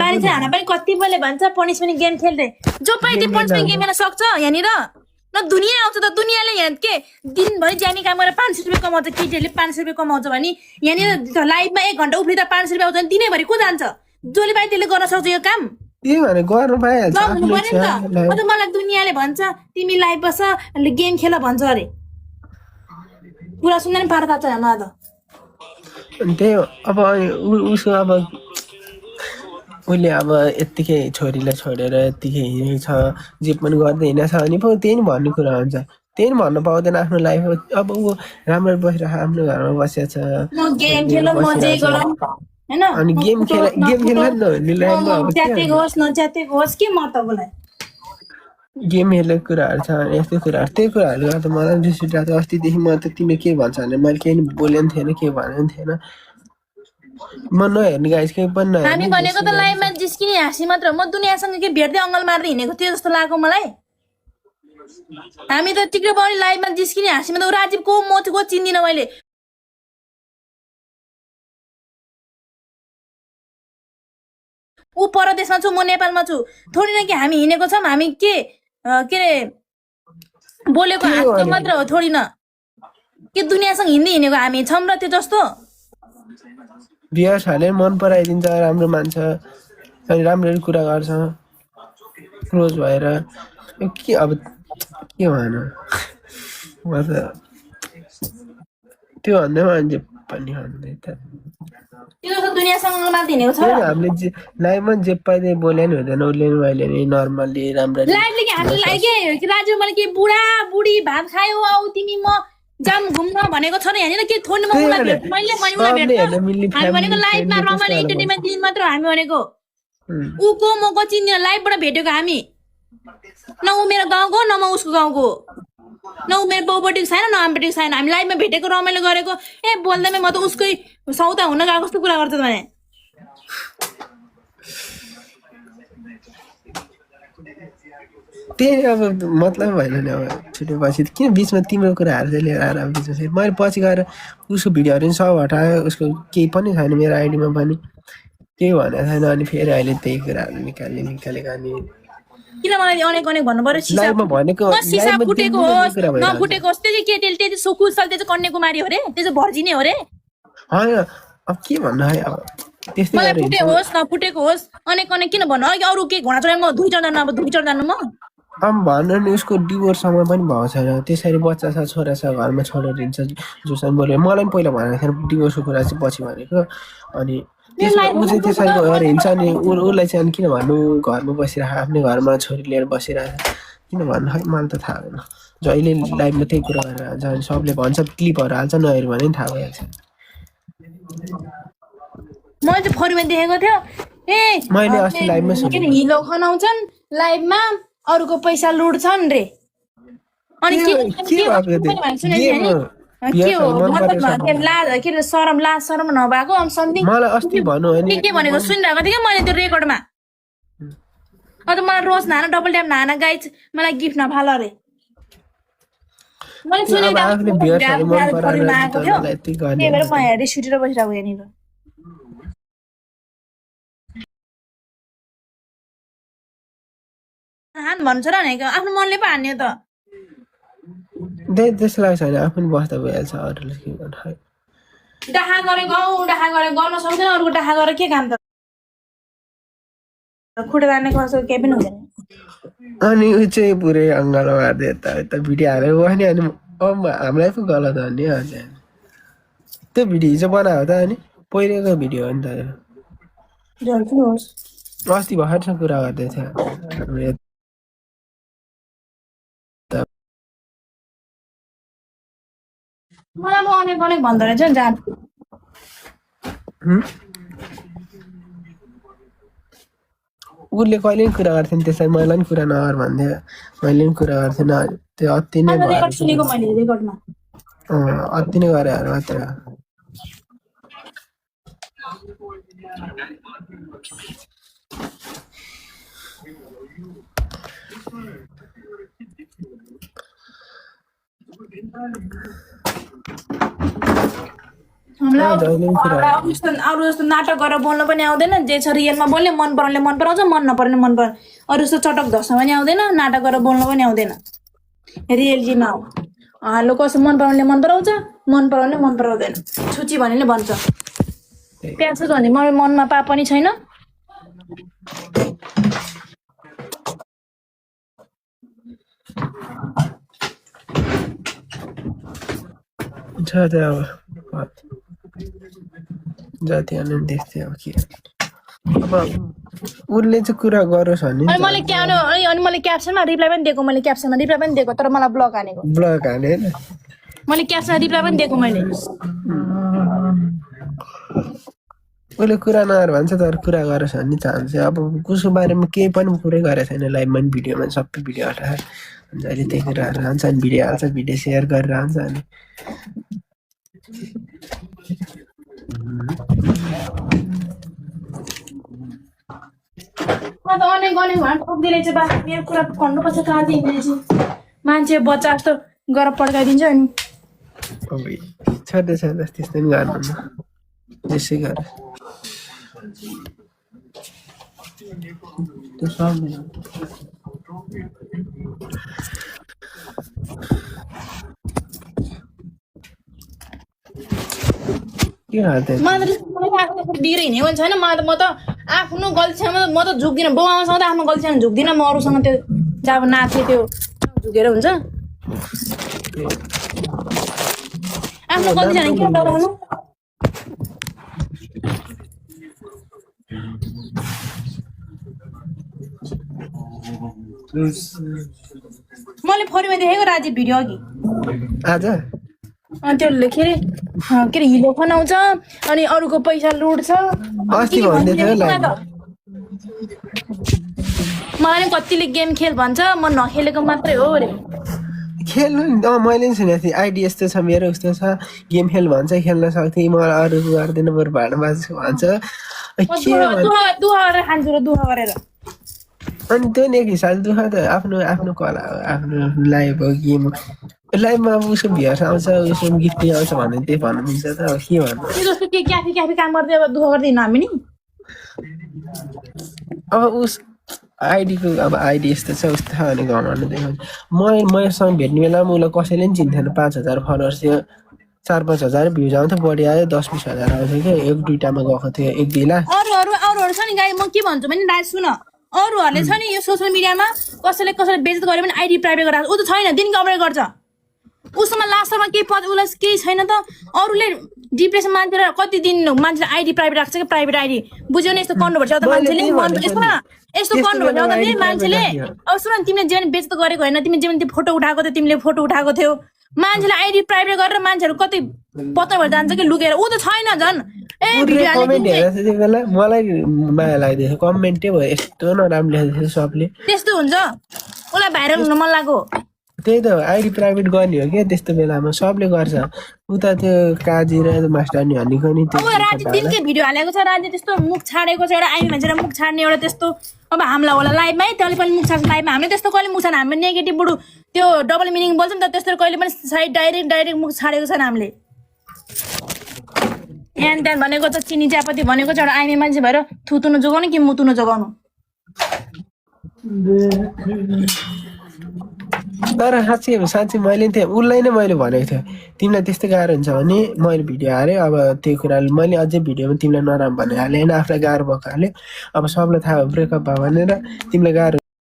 पानी चाहिँ हाना पनि कति बेले भन्छ पनिसमेन्ट गेम खेल्दै जो पनि त्यो पनिसमेन्ट गेम खेल्न सक्छ यहाँनिर न दुनियाँ आउँछ त दुनियाँले यहाँ के दिनभरि जाने काम गरेर 500 रुपियाँ कमाउँछ केटीहरूले 500 रुपियाँ कमाउँछ भने यहाँनिर लाइभमा 1 घन्टा उफ्रिँदा 500 रुपियाँ आउँछ भने दिनैभरि को जान्छ जसले पाए त्यसले गर्न सक्छ यो काम त्यही भने गर्नु पाइहाल्छ गर्नु पर्यो नि त अन्त मलाई दुनियाँले भन्छ तिमी लाइभ बस गेम खेल भन्छ अरे पुरा सुन्दा नि पार थाप्छ मलाई त अनि त्यही अब उसको अब उसले अब यत्तिकै छोरीलाई छोडेर यत्तिकै हिँडेको छ जे पनि गर्दै हिँडेको छ भने पो त्यही नि भन्ने कुरा हुन्छ त्यही नि भन्नु पाउँदैन आफ्नो लाइफ अब ऊ राम्रो बसिरहेको आफ्नो घरमा बसेको छ म गेम खेल मजे गरौँ हैन अनि गेम खेल्न नि लाइफमा अब च्यातेको होस् नच्यातेको होस् के मतलबलाई गेम खेलेको कुराहरू छ यस्तो कुराहरू त्यही कुराहरू गर्दा मलाई रिस उठिरहेको थियो अस्तिदेखि म त तिमीले के भन्छ भने मैले केही बोलेको पनि थिएन के भनेको पनि थिएन म नहेर्ने गाइस केही पनि नहेर्ने हामी भनेको त लाइभमा जिस्किने हाँसी मात्र म दुनियाँसँग के भेट्दै अङ्गल मार्दै हिँडेको थियो जस्तो लाग्यो मलाई हामी त टिक्रो बाउरी लाइभमा जिस्किने हाँसीमा त राजीव को म को चिन्दिनँ मैले ऊ परदेशमा छु म नेपालमा छु थोरै न कि हामी हिँडेको छौँ हामी के अरे बोलेको हाँसको मात्र हो थोरै न के दुनियाँसँग हिँडेको हामी छौँ र त्यो जस्तो भ्युअर्सहरूले मन पराइदिन्छ राम्रो मान्छ अनि राम्ररी कुरा गर्छ क्लोज भएर के अब के भनौँ म त त्यो भन्दै मान्छे पनि भन्दै त त्यो जस्तो दुनियाँसँग मात्र हिँडेको छ हामीले लाइभमा जे पाइदिए बोले नि हुँदैन उसले नि मैले नि नर्मल्ली राम्ररी लाइभले के हामीलाई के राजु मैले के बुढा बुढी भात खायो आऊ तिमी म जाम घुम्न भनेको छ नि यहाँनिर के थोड्ने म उसलाई भेट्छु मैले उसलाई भेट्छु हामी भनेको लाइभमा रमाइलो इन्टरटेनमेन्ट दिन मात्र हामी भनेको ऊको मको चिन्दिनँ लाइभबाट भेटेको हामी न ऊ मेरो गाउँको न म उसको गाउँको न ऊ मेरो बाउपट्टिको छैन न आमापट्टिको छैन हामी लाइभमा भेटेको रमाइलो गरेको ए बोल्दैमा म त उसकै सौदा हुन गएको कस्तो कुरा गर्छ भने त्यही अब मतलब भएन नि अब छुटेपछि किन बिचमा तिम्रो कुराहरू चाहिँ लिएर आएर बिचमा चाहिँ मैले पछि गएर उसको भिडियोहरू पनि सब हटायो उसको केही पनि छैन मेरो आइडीमा पनि केही भनेको छैन अनि फेरि अहिले त्यही कुराहरू निकालेको अनि किन मलाई अनेक भन्नु पर्यो सिसा फुटेको होस् नफुटेको होस् त्यो चाहिँ केटीले त्यो चाहिँ सुकुसल त्यो चाहिँ कन्याकुमारी हो रे त्यो चाहिँ भर्जिनी हो रे होइन अब के भन्नु है अब त्यस्तै मलाई फुटे होस् नफुटेको होस् अनेक किन भन्नु अघि अरू के घोडा चढाइ म धुई चढ्दानु अब धुई चढ्दानु म अब भन्न नि उसको डिभोर्ससँग पनि भएको छैन त्यसरी बच्चा छ छोरा छ घरमा छोडेर हिँड्छ जोसँग बोल्यो मलाई पनि पहिला भनेको थिएन डिभोर्सको कुरा चाहिँ पछि भनेको अनि त्यसमा ऊ चाहिँ त्यसरी गएर हिँड्छ अनि उसलाई चाहिँ अनि किन भन्नु घरमा बसिरहेको आफ्नै घरमा छोरी लिएर बसिरहेको किन भन्नु है मलाई त थाहा भएन जहिले लाइभमा त्यही कुरा गरेर हाल्छ अनि सबले भन्छ क्लिपहरू हाल्छ नहेऱ्यो भने पनि थाहा भइहाल्छ मैले चाहिँ फरुमा देखेको थियो ए मैले अस्ति लाइभमा सुनेँ हिलो खनाउँछन् लाइभमा अरूको पैसा लुट्छन् रे अनि के शरम नभएको मलाई अस्ति भन्नु के भनेको सुनिरहेको थिएँ कि मैले त्यो रेकर्डमा अन्त मलाई रोज नहान डबल ट्याप नहान गाइज मलाई गिफ्ट नफाल अरे मैले सुनेको रिस उठेर बसिरहेको यहाँनिर हान भन्छ र भनेको आफ्नो मनले पो हान्ने त त्यस्तो लाग्छ होइन आफ्नो बस्दा भइहाल्छ अरूले के गर्नु है डाहा गरे गर्न सक्दैन अरूको डाहा गरेर के काम त खुट्टा तान्ने खर्च केही पनि हुँदैन अनि ऊ चाहिँ पुरै अङ्गालो मार्दै यता भिडियो हालेर बस्ने अनि हामीलाई पो गलत हो नि त्यो भिडियो हिजो बनायो त अनि पहिलेको भिडियो हो नि त अस्ति भर्खरसँग कुरा गर्दै थियो मलाई म अनेक भन्दो रहेछ नि जान उसले कहिले पनि कुरा गर्थेन त्यसलाई मैले पनि कुरा नगर भन्थ्यो मैले पनि कुरा गर्थेन त्यो अति नै अति नै गरेर मात्र अरू जस्तो नाटक गरेर बोल्न पनि आउँदैन जे छ रियलमा बोल्ने मन पराउनेले मन पराउँछ मन नपराउने मन पराउँछ अरू जस्तो चटक धस्न पनि आउँदैन नाटक गरेर बोल्न पनि आउँदैन रियलिटीमा हो हालो कसो मन पराउनेले मन पराउँछ मन पराउनेले मन पराउँदैन छुची भन्नेले भन्छ प्याज भने मेरो मनमा पाप पनि छैन जाति देख्थेँ अब के अब उसले चाहिँ कुरा गरोस् भने अनि मैले क्याप्सनमा रिप्लाई पनि दिएको मैले क्याप्सनमा रिप्लाई पनि दिएको तर मलाई ब्लक हानेको ब्लक हाने होइन मैले क्याप्सनमा रिप्लाई पनि दिएको मैले उसले कुरा नगर भन्छ तर कुरा गरोस् भन्ने चाहन्छ अब कसको बारेमा केही पनि कुरै गरेको छैन लाइभमा पनि भिडियोमा सबै भिडियो हटाएर हुन्छ अहिले त्यही कुराहरू हान्छ अनि भिडियो हाल्छ भिडियो सेयर गरेर हान्छ अनि मेरो कुरा भन्नुपर्छ कहाँ मान्छे बच्चा जस्तो गरेर पड्काइदिन्छ अनि छँदैछ त्यस्तै पनि गर्नु त्यसै गर त्यो सक्दैन के हाल्दै बिग्रे हिँडेको छैन म त आफ्नो गल्तीसँग म त झुक्दिनँ बाउ आमासँग त आफ्नो गल्तीसँग झुक्दिनँ म अरूसँग त्यो जब नाच्थेँ त्यो झुकेर हुन्छ आफ्नो गल्तीसँग किन डराउनु मैले फोनमा देखेको राजीव भिडियो अघि आज त्यो के अरे हिलो खनाउँछ अनि अरूको पैसा लुट्छ अस्ति भन्दै थियो मलाई नि कतिले गेम खेल भन्छ म नखेलेको मात्रै हो अरे खेल्नु नि मैले पनि सुनेको थिएँ आइडी यस्तो छ मेरो उस्तो छ गेम खेल भन्छ खेल्न सक्थेँ मलाई अरू गर्दैन बरु भाँडा बाँच्छु भन्छ दुःख गरेर खान्छु र दुःख गरेर अनि त्यो नि एक हिसाबले दुःख त आफ्नो कला हो आफ्नो लाइभ हो गेम लाइभमा अब उसको भ्युर्स आउँछ उसको गिफ्ट आउँछ भने त्यही भन्नु मिल्छ त अब के भन्नु जस्तो के क्याफे काम गर्दै अब दुःख गर्दैन हामी नि अब उस आइडीको अब आइडी यस्तो छ उस्तो छ भने घमाउनु देखाउँछ मसँग भेट्ने बेलामा उसलाई कसैले पनि चिन्थेन 5,000 फलोवर्स थियो 4-5 हजार भ्युज आउँथ्यो बढी आयो 10-20 हजार आउँथ्यो क्या एक दुईटामा गएको थियो 1-2 लाख अरूहरू छ नि गाई म के भन्छु भने राज सुन अरूहरूले छ नि यो सोसियल मिडियामा कसैले बेइज्जत गर्यो भने आइडी प्राइभेट गरेर ऊ त छैन दिन कभरेज गर्छ उसमा लास्टमा केही उसलाई केही छैन त अरूले डिप्रेसन मान्छे कति दिन मान्छेले आइडी प्राइभेट राख्छ क्या प्राइभेट आइडी बुझ्यो नि यस्तो गर्नुपर्छ त मान्छेले यस्तो गर्नुपर्छ त नि मान्छेले अब सुन तिमीले जे बेइज्जत गरेको होइन तिमीले जे त्यो फोटो उठाएको थियो तिमीले फोटो उठाएको थियो मान्छेले आइडी प्राइभेट गरेर मान्छेहरू कति पत्ता भएर जान्छ कि लुकेर ऊ त छैन झन् मलाई माया लाग्दैछ कमेन्टै भयो यस्तो नराम्रो लेखेको सबले त्यस्तो हुन्छ उसलाई भाइरल हुन मन लाग्यो त्यही त आइडी प्राइभेट गर्ने हो क्या त्यस्तो बेलामा सबले गर्छ उता त्यो काजी र मास्टरनी भनेको नि राजी दिनकै भिडियो हालेको छ राजी त्यस्तो मुख छाडेको छ एउटा आइमी मान्छेलाई मुख छाड्ने एउटा त्यस्तो अब हामीलाई होला लाइभमा है त्यसले पनि मुख छाड्छ लाइभमा हामीले त्यस्तो कहिले मुख छाड्छ हामी नेगेटिभ बुढु त्यो डबल मिनिङ बोल्छ नि त त्यस्तो कहिले पनि साइड डाइरेक्ट मुख छाडेको छैन हामीले एन त्यहाँ भनेको त चिनी चियापत्ती भनेको चाहिँ एउटा आइमी मान्छे भएर थुतुनु जोगाउनु कि मुतुनु जोगाउनु तर साँच्चै मैले त्यहाँ उसलाई नै मैले भनेको थिएँ तिमीलाई त्यस्तो गाह्रो हुन्छ भने मैले भिडियो हालेँ अब त्यो कुराले मैले अझै भिडियोमा तिमीलाई नराम्रो भने हालेँ होइन आफूलाई गाह्रो भएको हालेँ अब सबलाई थाहा भयो ब्रेकअप भयो भनेर तिमीलाई गाह्रो